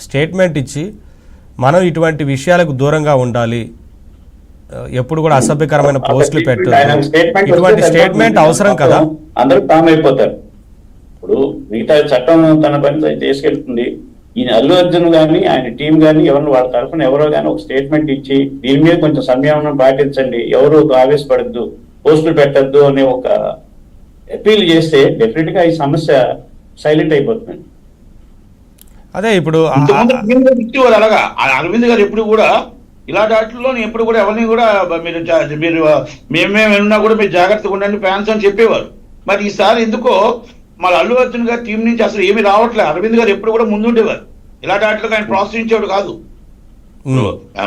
Statement ఇచ్చి మనం ఇటువంటి విషయాలకు దూరంగా ఉండాలి, ఎప్పుడు కూడా అసభ్యకరమైన పోస్టులు పెట్టారు, ఇటువంటి స్టేట్మెంట్ అవసరం కదా? అందరూ కామ్ అయిపోతారు. ఇప్పుడు మిగతా చట్టం తన పని తీసుకెళ్తుంది. ఈయన అల్లు అర్జున్ కానీ ఆయన టీం కానీ ఎవరిని వాళ్ళ తరఫున ఎవరో కానీ ఒక స్టేట్మెంట్ ఇచ్చి దీని మీద కొంచెం సంయమనం పాటించండి, ఎవరు ఆవేశపడద్దు, పోస్టులు పెట్టద్దు అనే ఒక అపీల్ చేస్తే డెఫినెట్ గా ఈ సమస్య సైలెంట్ అయిపోతుంది. అదే ఇప్పుడు అలాగా అరవింద్ గారు ఎప్పుడు కూడా ఇలాంటి వాటిల్లో ఎప్పుడు కూడా ఎవరిని కూడా మీరు మేమేమన్నా కూడా మీరు జాగ్రత్తగా ఉండండి ఫ్యాన్స్ అని చెప్పేవారు. మరి ఈసారి ఎందుకో మళ్ళీ అల్లు అర్జున్ గారి టీం నుంచి అసలు ఏమీ రావట్లేదు. అరవింద్ గారు ఎప్పుడు కూడా ముందుండేవారు, ఇలాంటి వాటిలో ఆయన ప్రోత్సహించేవాడు కాదు.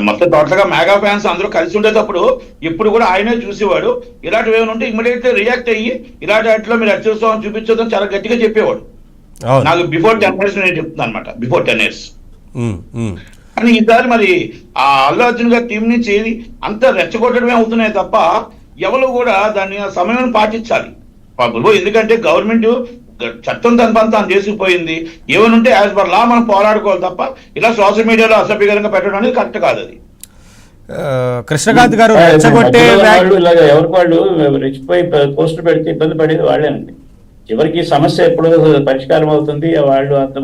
మొత్తం టోటల్ గా మెగా ఫ్యాన్స్ అందరూ కలిసి ఉండేటప్పుడు ఎప్పుడు కూడా ఆయనే చూసేవాడు. ఇలాంటివి ఏమైనా ఉంటే ఇమీడియట్ రియాక్ట్ అయ్యి ఇలాంటి వాటిలో మీరు అత్యుత్సవం చూపించొద్దని చాలా గట్టిగా చెప్పేవాడు. నాకు బిఫోర్ 10 years నేను చెప్తున్నాను అనమాట, బిఫోర్ 10 years. కానీ ఈసారి మరి ఆ అల్లు అర్జున్ గారి టీం నుంచి అంత రెచ్చగొట్టడమే అవుతున్నాయి తప్ప ఎవరు కూడా దాన్ని సమయం పాటించాలి. ఎందుకంటే గవర్నమెంట్ చట్టం తన పని తాను చేసుకుపోయింది. ఏమైనా ఉంటే యాజ్ పర్ లా మనం పోరాడుకోవాలి తప్ప ఇలా సోషల్ మీడియాలో అసభ్యకరంగా పెట్టడం అనేది కరెక్ట్ కాదు. అది కృష్ణకాంత్ గారు ఎవరికి వాళ్ళు రెచ్చిపోయి పోస్టులు పెడితే ఇబ్బంది పడేది వాళ్ళేనండి. చివరికి సమస్య ఎప్పుడు పరిష్కారం అవుతుంది,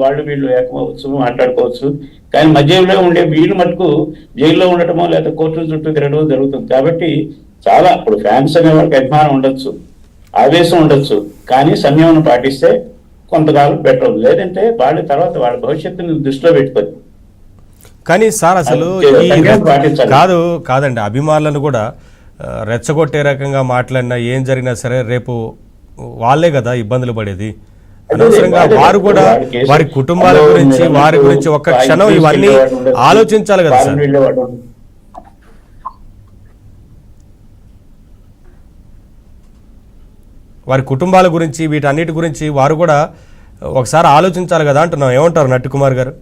వాళ్ళు వీళ్ళు ఏకమవచ్చు, మాట్లాడుకోవచ్చు. కానీ మధ్యలో ఉండే వీళ్ళు మటుకు జైల్లో ఉండటమో లేదా కోర్టుల చుట్టూ తిరగడమో జరుగుతుంది. కాబట్టి చాలా ఇప్పుడు ఫ్యాన్స్ అనే వాళ్ళకి అభిమానం ఉండొచ్చు, ఆవేశం ఉండొచ్చు, కానీ సంయమనం పాటిస్తే కొంతకాలం బెటర్. లేదంటే వాళ్ళ తర్వాత వాళ్ళ భవిష్యత్తుని దృష్టిలో పెట్టుకోరు. కానీ సార్ అసలు కాదండి, అభిమానులను కూడా రెచ్చగొట్టే రకంగా మాట్లాడినా ఏం జరిగినా సరే రేపు వాళ్ళే కదా ఇబ్బందులు పడేది. అనవసరంగా వారు కూడా వారి కుటుంబాల గురించి వారి గురించి ఒక్క క్షణం ఇవన్నీ ఆలోచించాలి కదా సార్. వారి కుటుంబాల గురించి వీటన్నిటి గురించి వారు కూడా ఒకసారి ఆలోచించాలి కదా అంటున్నాం. ఏమంటారు నట్టు కుమార్ గారు?